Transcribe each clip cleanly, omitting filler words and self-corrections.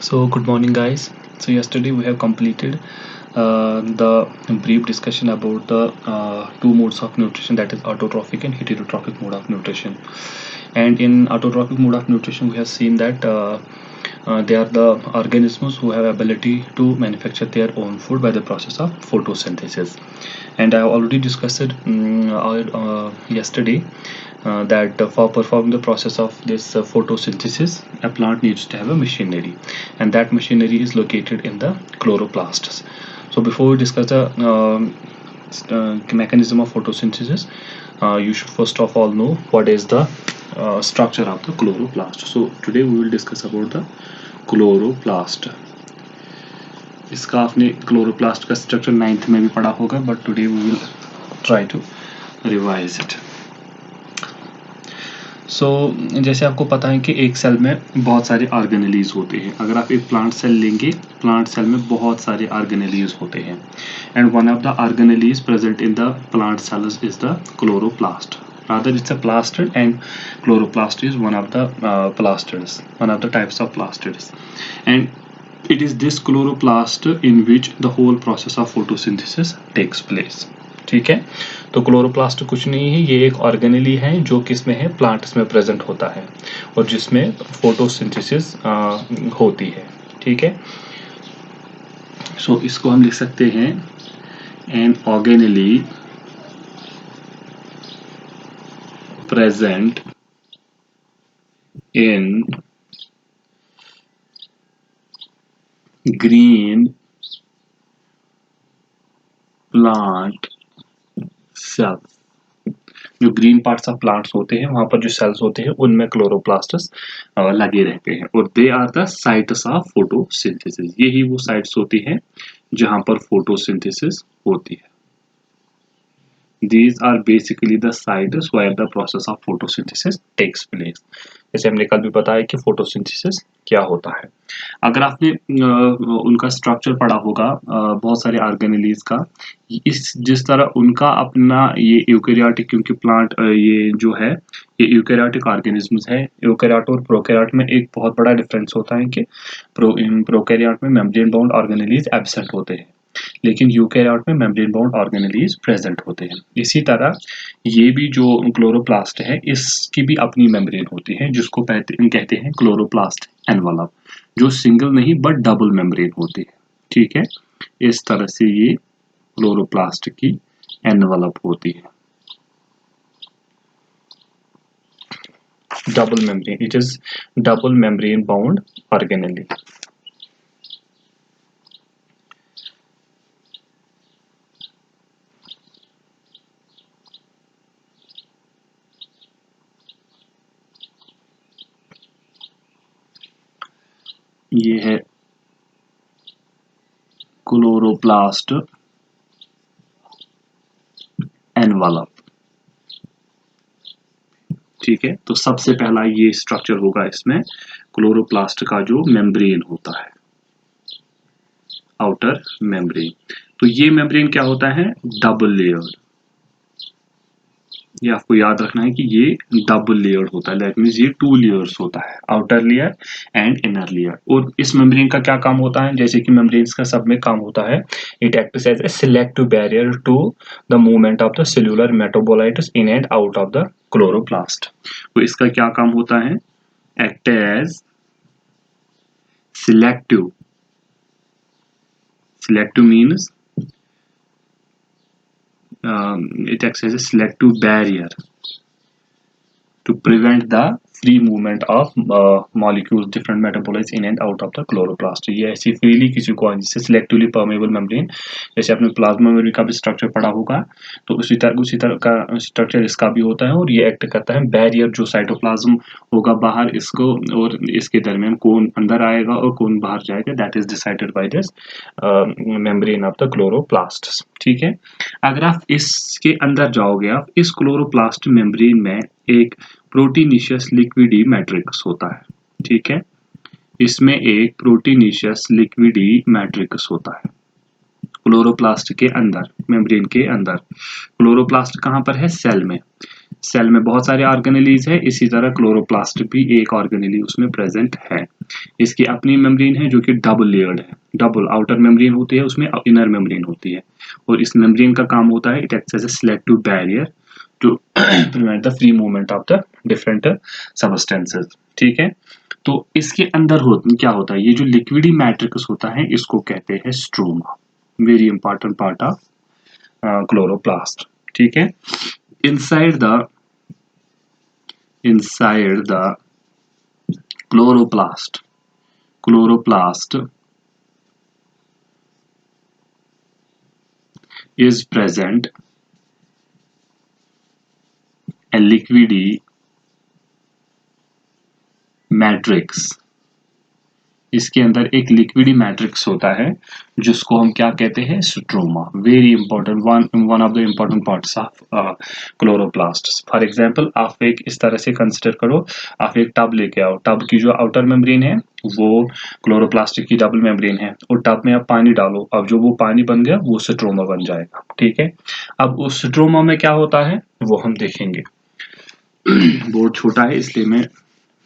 So, good morning, guys. So, yesterday we have completed the brief discussion about the two modes of nutrition, that is autotrophic and heterotrophic mode of nutrition. And in autotrophic mode of nutrition, we have seen that they are the organisms who have ability to manufacture their own food by the process of photosynthesis. And I already discussed it yesterday that for performing the process of this photosynthesis, a plant needs to have a machinery, and that machinery is located in the chloroplasts. So before we discuss the mechanism of photosynthesis, you should first of all know what is the structure of the chloroplast. So today we will discuss about the chloroplast. इसका आपने chloroplast का structure 9th में भी पढ़ा होगा, but today we will try to revise it. So जैसे आपको पता है कि एक सेल में बहुत सारे ऑर्गेनेलीज होते हैं. अगर आप एक प्लांट सेल लेंगे, प्लांट सेल में बहुत सारे ऑर्गेनेलीज होते हैं, and one of the organelles present in the plant cells is the chloroplast. Rather, it's a plastid, and chloroplast is one of the plastids, one of the types of plastids. And it is this chloroplast in which the whole process of photosynthesis takes place. ठीक है, तो chloroplast कुछ नहीं है, ये एक organelle है जो किसमें है, प्लांट्स में प्रेजेंट होता है और जिसमें फोटोसिंथेसिस होती है. ठीक है, सो इसको हम लिख सकते हैं an organelle present in green plant cells. जो ग्रीन पार्ट्स ऑफ प्लांट्स होते हैं वहां पर जो सेल्स होते हैं उनमें क्लोरोप्लास्ट्स लगे रहते हैं, और they are the sites of photosynthesis. यही वो साइट्स होती हैं जहां पर फोटोसिंथेसिस होती है. These are basically the sites where the process of photosynthesis takes place. जैसे हमने कल भी बताया कि फोटोसिंथेसिस क्या होता है. अगर आपने उनका स्ट्रक्चर पढ़ा होगा बहुत सारे ऑर्गेनेलीज का, इस जिस तरह उनका अपना ये यूकेरियोटिक, क्योंकि प्लांट ये जो है ये यूकेरियोटिक ऑर्गेनिजम्स है. यूकेरियोट और प्रोकैरियोट में एक बहुत बड़ा डिफरेंस होता है कि प्रोकैरियोट में मेम्ब्रेन बाउंड ऑर्गेनेलीज एब्सेंट होते हैं, लेकिन यूकेरियोट में मेम्ब्रेन बाउंड ऑर्गेनेलीज प्रेजेंट होते हैं. इसी तरह ये भी जो क्लोरोप्लास्ट है इसकी भी अपनी मेम्ब्रेन होती है जिसको कहते हैं क्लोरोप्लास्ट एनवलप, जो सिंगल नहीं बट डबल मेम्ब्रेन होती है. ठीक है, इस तरह से ये क्लोरोप्लास्ट की एनवलप होती है. Double membrane, it is double membrane bound organelle. ये है क्लोरोप्लास्ट एनवलप. ठीक है, तो सबसे पहला ये स्ट्रक्चर होगा इसमें क्लोरोप्लास्ट का जो मेम्ब्रेन होता है, आउटर मेम्ब्रेन. तो ये मेम्ब्रेन क्या होता है, डबल लेयर्ड. ये आपको याद रखना है कि ये डबल लेयर्ड होता है, दैट मींस ये 2 लेयर्स होता है, outer layer and inner layer. और इस मेम्ब्रेन का क्या काम होता है, जैसे कि मेम्ब्रेन्स का सब में काम होता है, it acts as a selective barrier to the movement of the cellular metabolites in and out of the chloroplast. तो इसका क्या काम होता है, act as selective. Selective means it acts as a selective barrier to prevent the free movement of molecules, different metabolites in and out of the chloroplast. ये ऐसी freely किसी को जिससे सिलेक्टिवली परमेबल मेम्ब्रेन, जैसे आपने प्लाज्मा मेम्ब्रेन का भी structure पढ़ा होगा, तो उसी तरह का स्ट्रक्चर इसका भी होता है. और ये एक्ट करता है बैरियर, जो साइटोप्लाज्म होगा बाहर, इसको और इसके दरमियान कौन अंदर आएगा और कौन बाहर जाएगा, that is decided by this membrane of the chloroplast. ठीक है, अगर आप इसके अंदर जाओगे, आप इस क्लोरोप्लास्ट मेम्ब्रेन में एक प्रोटीनिशियस लिक्विडी मैट्रिक्स होता है. ठीक है, इसमें एक प्रोटीनिशियस लिक्विडी मैट्रिक्स होता है. क्लोरोप्लास्ट के अंदर, मेम्ब्रेन के अंदर। क्लोरोप्लास्ट कहाँ पर है? सेल में। सेल में बहुत सारे ऑर्गेनेलीज है, इसी तरह क्लोरोप्लास्ट भी एक ऑर्गेनेली उसमें प्रेजेंट है। इसकी अपनी मेम्ब्रेन है जो कि डबल लेयर्ड है। डबल आउटर मेम्ब्रेन होती है, उसमें इनर मेम्ब्रेन होती है, और इस मेम्ब्रेन का काम होता है, it acts as a selective barrier to prevent the free movement of the different substances. ठीक है, तो इसके अंदर क्या होता है? ये जो लिक्विडी मैट्रिक्स होता है इसको कहते हैं stroma. Very important part of chloroplast. ठीक है, inside the chloroplast is present a liquidy matrix। इसके अंदर एक लिक्विडी मैट्रिक्स होता है जिसको हम क्या कहते हैं? Stroma. Very important, one of the important parts of chloroplast. For example, आप एक इस तरह से कंसिडर करो, आप एक टब लेके आओ, टब की जो आउटर मेम्ब्रेन है वो क्लोरोप्लास्ट की डबल मेम्ब्रेन है, और टब में आप पानी डालो, अब जो वो पानी बन गया वो स्ट्रोमा बन जाएगा। ठीक है, अब उस स्ट्रोमा में क्या होता है वो हम देखेंगे। बोर्ड छोटा है इसलिए मैं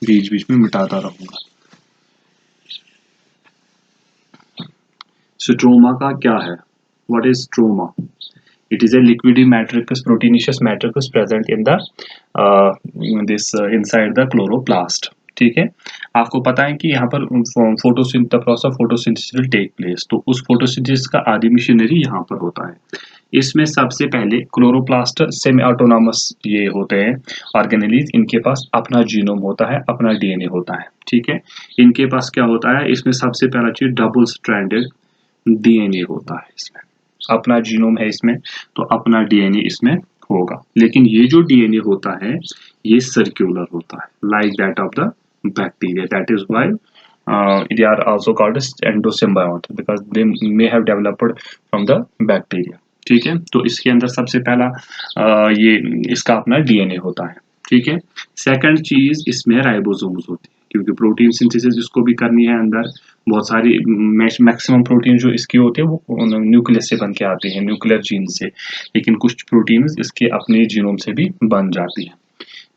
बीच बीच में मिटाता रहूंगा। स्ट्रोमा का क्या है? What is stroma? It is a liquidy matrix, proteinaceous matrix present in the inside the chloroplast। ठीक है, आपको पता है कि यहाँ पर the process of photosynthesis will take place, तो उस photosynthesis का आदि मिशनरी यहाँ पर होता है। इसमें सबसे पहले क्लोरोप्लास्ट सेमी ऑटोनॉमस ये होते हैं ऑर्गेनेलीज, इनके पास अपना जीनोम होता है, अपना डीएनए होता है। ठीक है, इनके पास क्या होता है? इसमें सबसे पहला चीज डबल स्ट्रैंडेड डीएनए होता है। इसमें अपना जीनोम है इसमें, तो अपना डीएनए इसमें होगा, लेकिन ये जो डीएनए होता है ये सर्कुलर होता है, like that of the bacteria. That is why they are also called as endosymbiont because they may have developed from the bacteria। ठीक है, तो इसके अंदर सबसे पहला ये इसका अपना डीएनए होता है। ठीक है, सेकंड चीज इसमें राइबोसोम्स होती है, क्योंकि प्रोटीन सिंथेसिस इसको भी करनी है अंदर। बहुत सारी मैक्सिमम प्रोटीन जो इसके होते हैं वो न्यूक्लियस से बन के आते हैं, न्यूक्लियर जीन से, लेकिन कुछ प्रोटीन इसके अपने जीनोम से भी बन जाती है।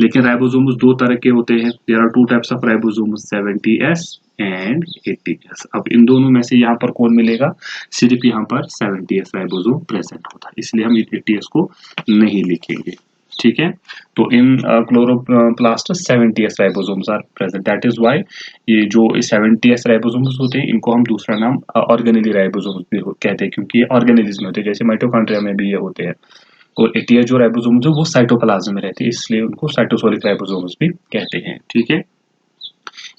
लेकिन राइबोसोम्स दो तरह के होते हैं, there are two types of ribosomes, 70S and 80S। अब इन दोनों में से यहाँ पर कौन मिलेगा? सिर्फ यहाँ पर 70S राइबोसोम प्रेजेंट होता है, इसलिए हम 80S को नहीं लिखेंगे। ठीक है, तो in chloroplast 70S ribosomes are present, that is why ये जो 70S राइबोसोम्स होते हैं इनको हम दूसरा नाम ऑर्गेनेली राइबोसोम्स भी कहते हैं, क्योंकि ये ऑर्गेनेलिज में होते हैं, जैसे माइटोकॉन्ड्रिया में भी ये होते हैं। और 80S जो राइबोसोम्स है वो साइटोप्लाज्म में रहते हैं, इसलिए उनको साइटोसोलिक राइबोसोम्स भी कहते हैं। ठीक है,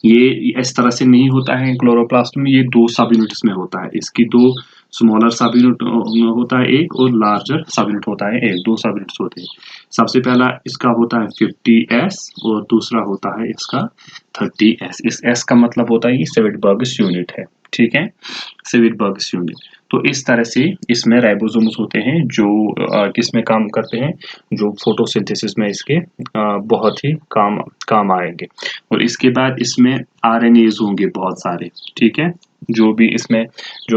ये इस तरह से नहीं होता है क्लोरोप्लास्ट में, ये दो सब यूनिट्स में होता है। इसकी दो स्मॉलर सब यूनिट होता है एक, और लार्जर सब यूनिट होता है एक, दो सब यूनिट्स होते हैं। सबसे पहला इसका होता है 50S और दूसरा होता है इसका 30S। इस S का मतलब होता है ये सेविटबर्ग्स यूनिट है। ठीक है, सेविटबर्ग्स यूनिट। तो इस तरह से इसमें राइबोसोम्स होते हैं जो किस में काम करते हैं, जो फोटोसिंथेसिस में इसके बहुत ही काम आएंगे। और इसके बाद इसमें आरएनएज होंगे बहुत सारे। ठीक है, जो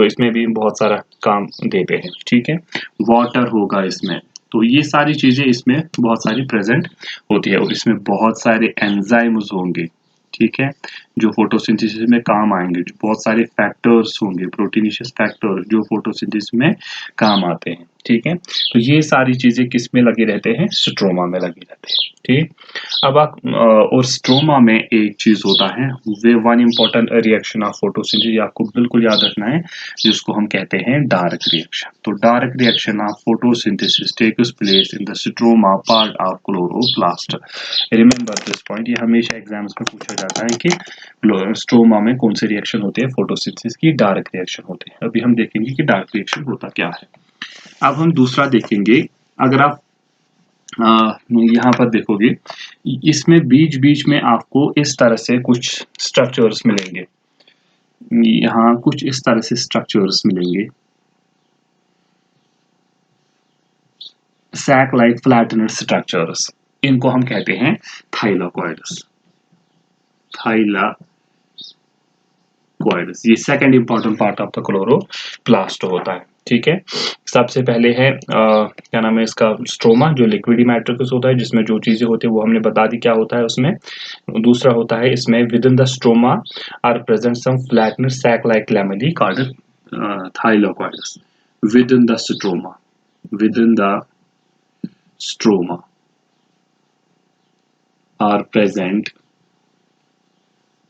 इसमें भी बहुत सारा काम देते हैं। ठीक है, वाटर होगा इसमें, तो ये सारी चीजें इसमें बहुत सारी प्रेजेंट होती है, और इसमें बहुत सारे एंजाइम्स होंगे। ठीक है, जो फोटोसिंथेसिस में काम आएंगे, जो बहुत सारे फैक्टर्स होंगे, प्रोटीनिशियस फैक्टर जो फोटोसिंथेसिस में काम आते हैं। ठीक है, तो ये सारी चीजें किस में लगे रहते हैं? स्ट्रोमा में लगे रहते हैं। ठीक, अब आप और स्ट्रोमा में एक चीज होता है, वे one important reaction of photosynthesis, आपको बिल्कुल याद रखना है, जिसको हम कहते हैं डार्क रिएक्शन। तो dark reaction of photosynthesis takes place in the stroma part of chloroplast. Remember this point, ये हमेशा एग्जाम्स में पूछा जाता है कि स्ट्रोमा में कौन से रिएक्शन होते हैं फोटोसिंथेसिस की? डार्क रिएक्शन होते हैं। अभी हम देखेंगे कि डार्क रिएक्शन होता क्या है। अब हम दूसरा देखेंगे, अगर आप यहाँ पर देखोगे, इसमें बीच बीच में आपको इस तरह से कुछ स्ट्रक्चर्स मिलेंगे, यहाँ कुछ इस तरह से स्ट्रक्चर्स मिलेंगे, सैक लाइक फ्लैटेनेड स्ट्रक्चर्स, इनको हम कहते हैं थाइलाकॉइड्स। थाइलाकॉइड्स ये second important part of the chloroplast होता है। ठीक है। सबसे पहले है क्या नाम है इसका, स्ट्रोमा, जो लिक्विडी मैट्रिक्स होता है, जिसमें जो चीजें होती है वो हमने बता दी क्या होता है उसमें। दूसरा होता है इसमें within the stroma are present some flattened sac like lamellae called thylakoids. Within the stroma, within the stroma are present,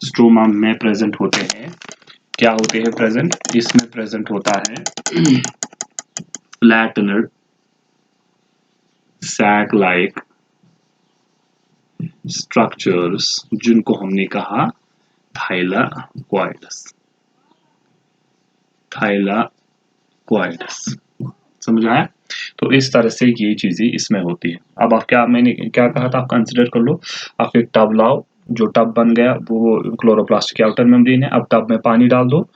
stroma में प्रेजेंट होते हैं, क्या होते हैं प्रेजेंट, इसमें प्रेजेंट होता है फ्लैटनर सैक लाइक स्ट्रक्चर्स, जिनको हमने कहा थाइलाकॉइड्स, थाइलाकॉइड्स। समझ आया? तो इस तरह से ये चीजें इसमें होती है। अब आप क्या, मैंने क्या कहा था, आप कंसिडर कर लो, आप एक टब लाओ, जो टब बन गया वो क्लोरोप्लास्ट की आउटर मेम्ब्रेन है, अब टब में पानी डाल दो,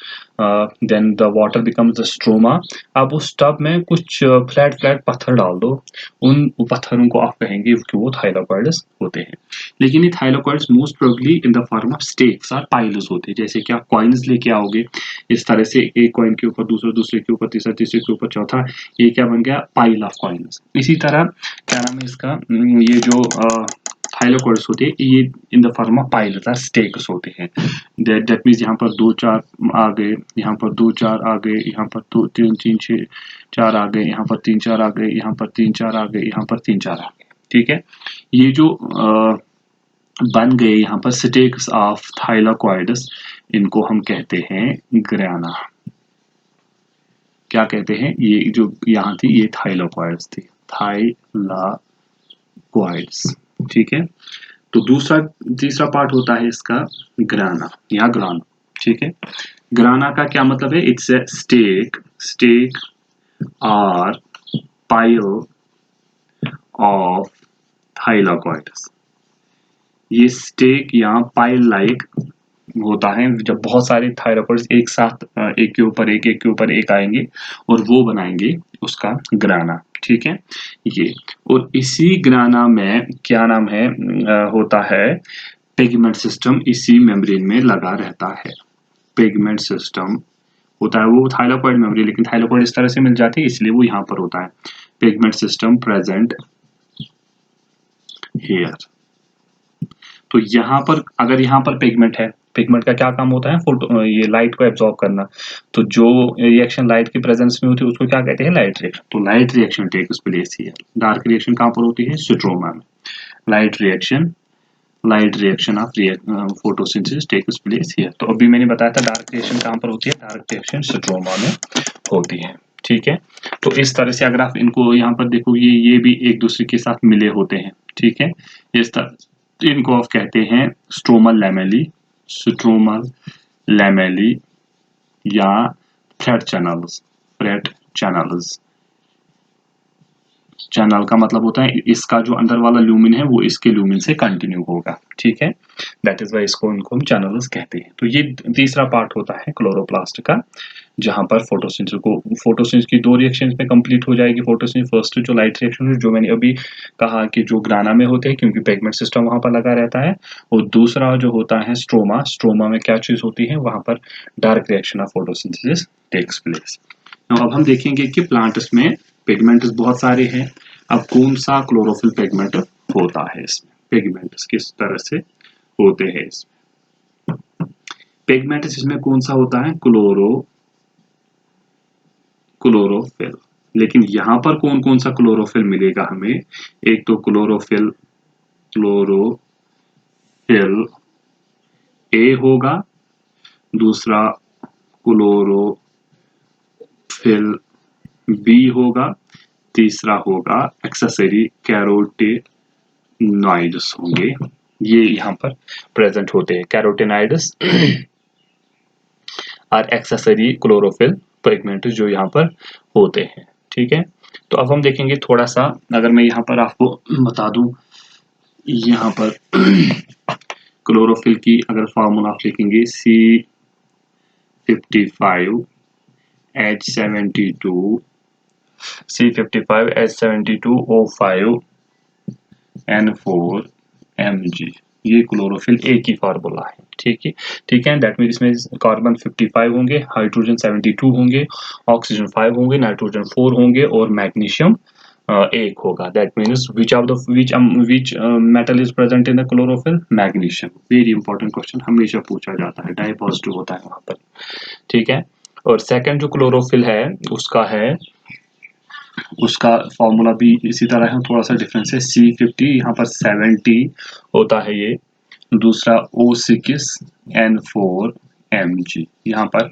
then the water becomes the stroma. अब उस टब में कुछ फ्लैट फ्लैट पत्थर डाल दो, उन पत्थरों को आप कहेंगे कि वो थाइलाकॉइड्स होते हैं। लेकिन ये thylakoids most probably in the form of stakes और पाइल्स होते हैं। जैसे कि आप कॉइन्स लेके आओगे, इस तरह से एक कॉइन के ऊपर दूसरा, दूसरे के ऊपर तीसरा, तीसरे के ऊपर चौथा, ये क्या बन गया, पाइल ऑफ कॉइन्स। इसी तरह क्या नाम है इसका, ये जो थाइलाकॉइड्स होते हैं ये in the form of piles और स्टेक्स होते हैं। दैट मीन्स यहाँ पर 2 4 आ गए, यहाँ पर 2 4 आ गए, यहाँ पर 2 3 3 6 4 आ गए, यहाँ पर 3 4 आ गए, यहाँ पर 3 4 आ गए, यहाँ पर 3 4 आ गए। ठीक है, ये जो बन गए यहाँ पर स्टेक्स ऑफ थाइलाकॉइड्स, इनको हम कहते हैं ग्राना। क्या कहते हैं, ये जो यहाँ थी ये थाइलाकॉइड्स थी, थाइलाकॉइड्स। ठीक है, तो तीसरा पार्ट होता है इसका ग्राना या ग्राना। ठीक है, ग्राना का क्या मतलब है, इट्स ए स्टेक और पाइल ऑफ थाइलाकॉइड्स। ये स्टेक या पाइल लाइक होता है जब बहुत सारे थाइलाकॉइड्स एक साथ एक के ऊपर एक आएंगे और वो बनाएंगे उसका ग्राना। ठीक है, ये, और इसी ग्राना में क्या नाम है होता है पिगमेंट सिस्टम, इसी मेम्ब्रेन में लगा रहता है। पिगमेंट सिस्टम होता है, वो थाइलाकॉइड मेम्ब्रेन, लेकिन थाइलाकॉइड इस तरह से मिल जाती है इसलिए वो यहाँ पर होता है। Pigment system present here. तो यहाँ पर अगर यहाँ पर पिगमेंट है, पिगमेंट का क्या काम होता है, फोटो ये लाइट को एब्जॉर्ब करना। तो जो रिएक्शन लाइट की प्रेजेंस में होती है उसको क्या कहते हैं, लाइट रिएक्शन। तो light reaction takes place here. Dark reaction कहाँ पर होती है, स्ट्रोमा में। Light reaction of photosynthesis takes place here. तो अभी मैंने बताया था डार्क रिएक्शन कहाँ पर होती है, डार्क रिएक्शन स्ट्रोमा में होती है। ठीक है, तो इस तरह से अगर आप इनको यहाँ पर देखो, ये भी एक दूसरे के साथ मिले होते हैं। ठीक है, इस तरह इनको आप कहते हैं स्ट्रोमल लैमेली या फ्रेट चैनल्स। चैनल का मतलब होता है इसका जो अंदर वाला ल्यूमिन है वो इसके ल्यूमिन से कंटिन्यू होगा। ठीक है, दैट इज वाई इसको इनको हम चैनल्स कहते हैं। तो ये तीसरा पार्ट होता है क्लोरोप्लास्ट का, जहां पर फोटोसिंथेसिस की 2 रिएक्शंस में कंप्लीट हो जाएगी। फोटोसिंथेसिस फर्स्ट जो लाइट रिएक्शन है, जो मैंने अभी कहा कि जो ग्राना में होते हैं क्योंकि पिगमेंट सिस्टम वहां पर लगा रहता है, और दूसरा जो होता है स्ट्रोमा में क्या चीज होती है, वहां पर dark reaction of photosynthesis takes place. अब हम देखेंगे कि प्लांट्स में पिगमेंट्स बहुत सारे हैं। अब कौन सा क्लोरोफिल पिगमेंट होता है इसमें, पिगमेंट्स किस तरह से होते हैं इसमें। पिगमेंट्स इसमें कौन सा होता है, क्लोरोफिल। लेकिन यहां पर कौन कौन सा क्लोरोफिल मिलेगा हमें, एक तो क्लोरोफिल ए होगा, दूसरा क्लोरोफिल बी होगा, तीसरा होगा एक्सेसरी कैरोटेनॉइड्स होंगे। ये यहाँ पर प्रेजेंट होते हैं, कैरोटेनॉइड्स और एक्सेसरी क्लोरोफिल पिगमेंट जो यहाँ पर होते हैं। ठीक है, तो अब हम देखेंगे थोड़ा सा, अगर मैं यहाँ पर आपको बता दूं, यहाँ पर क्लोरोफिल की अगर फार्मूला आप लिखेंगे C55H72O5N4Mg, ये क्लोरोफिल ए की फार्मूला है। ठीक है, दैट मीन्स इसमें कार्बन 55 होंगे, हाइड्रोजन 72 होंगे, ऑक्सीजन 5 होंगे, नाइट्रोजन 4 होंगे और मैग्नीशियम 1 होगा। That means which metal is present in the chlorophyll? Magnesium. Very important question, हमेशा पूछा जाता है, डाई पॉजिटिव होता है वहां पर। ठीक है, और सेकंड जो क्लोरोफिल है उसका फॉर्मूला भी इसी तरह है, थोड़ा सा डिफरेंस है। C50 यहाँ पर 70 होता है ये, दूसरा O6N4Mg। यहाँ पर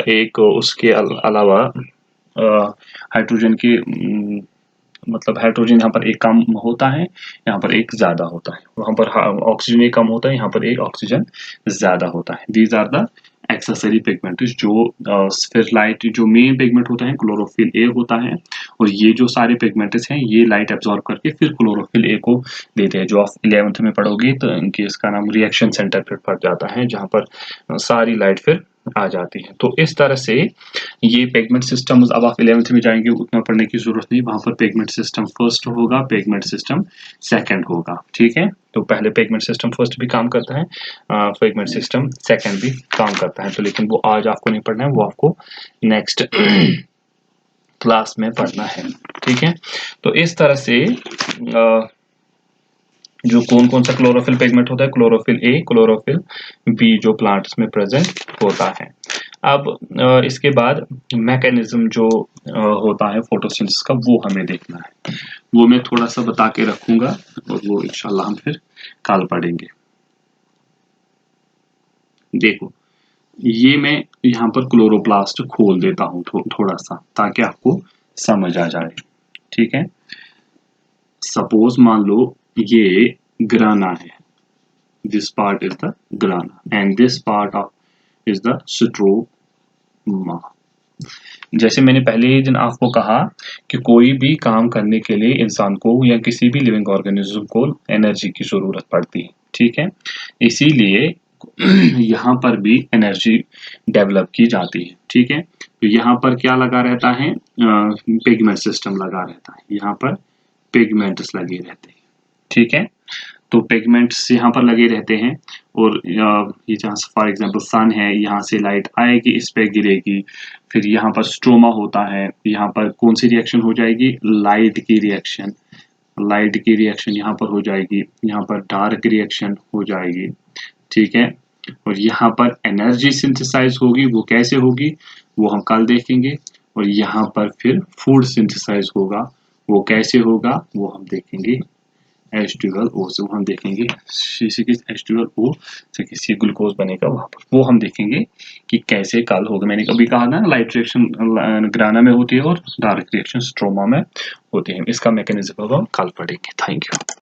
एक उसके अलावा हाइड्रोजन के मतलब हाइड्रोजन यहाँ पर एक कम होता है, यहाँ पर एक ज्यादा होता है, वहां पर ऑक्सीजन एक कम होता है, यहाँ पर एक ऑक्सीजन ज्यादा होता है। These are the accessory pigment. जो फिर लाइट जो मेन पिगमेंट होता है क्लोरोफिल ए होता है, और ये जो सारे पिगमेंट्स हैं ये लाइट एब्जॉर्ब करके फिर क्लोरोफिल ए को देते हैं। जो आप 11th में पढ़ोगे तो इनके इसका नाम रिएक्शन सेंटर फिर पड़ जाता है, जहाँ पर सारी लाइट फिर आ जाती है। तो इस तरह से ये पिगमेंट सिस्टम, अब आप 11th में जाएंगे उतना पढ़ने की जरूरत नहीं, वहां पर पिगमेंट सिस्टम फर्स्ट होगा, पिगमेंट सिस्टम सेकंड होगा। ठीक है, तो पहले पिगमेंट सिस्टम फर्स्ट भी काम करता है, पिगमेंट सिस्टम सेकंड भी काम करता है। तो लेकिन वो आज आपको नहीं पढ़ना है, वो आपको नेक्स्ट क्लास में पढ़ना है। ठीक है, तो इस तरह से जो कौन सा क्लोरोफिल पिगमेंट होता है, क्लोरोफिल ए, क्लोरोफिल बी जो प्लांट्स में प्रेजेंट होता है। अब इसके बाद मैकेनिज्म जो होता है फोटोसिंथेसिस का, वो हमें देखना है। वो मैं थोड़ा सा बता के रखूंगा और वो इंशाल्लाह हम फिर कल पढ़ेंगे। देखो, ये मैं यहाँ पर क्लोरोप्लास्ट खोल देता हूँ थोड़ा सा, ताकि आपको समझ आ जाए। ठीक है, सपोज मान लो ये ग्राना है, this part is the ग्राना and this part of is the stroma. जैसे मैंने पहले ही दिन आपको कहा कि कोई भी काम करने के लिए इंसान को या किसी भी लिविंग ऑर्गेनिज्म को एनर्जी की जरूरत पड़ती है। ठीक है, इसीलिए यहाँ पर भी एनर्जी डेवलप की जाती है। ठीक है, तो यहाँ पर क्या लगा रहता है? पिगमेंट सिस्टम लगा रहता है, यहाँ पर पिगमेंट्स लगे रहते हैं। ठीक है, तो पिगमेंट्स यहाँ पर लगे रहते हैं, और ये जहाँ फॉर एग्जांपल सन है, यहाँ से लाइट आएगी, इस पे गिरेगी, फिर यहाँ पर स्ट्रोमा होता है, यहाँ पर कौन सी रिएक्शन हो जाएगी? लाइट की रिएक्शन यहाँ पर हो जाएगी, यहाँ पर डार्क रिएक्शन हो जाएगी। ठीक है, और यहाँ पर एनर्जी सिंथेसाइज होगी, वो कैसे होगी वो हम कल देखेंगे। और यहाँ पर फिर फूड सिंथेसाइज होगा, वो कैसे होगा वो हम देखेंगे। H12O से वो हम देखेंगे, H12O से किसी ग्लूकोज बनेगा वहां पर, वो हम देखेंगे कि कैसे कल होगा। मैंने कभी कहा ना, लाइट रिएक्शन ग्राना में होती है और डार्क रिएक्शन स्ट्रोमा में होती है। इसका मैकेनिज्म हम कल पढ़ेंगे। Thank you.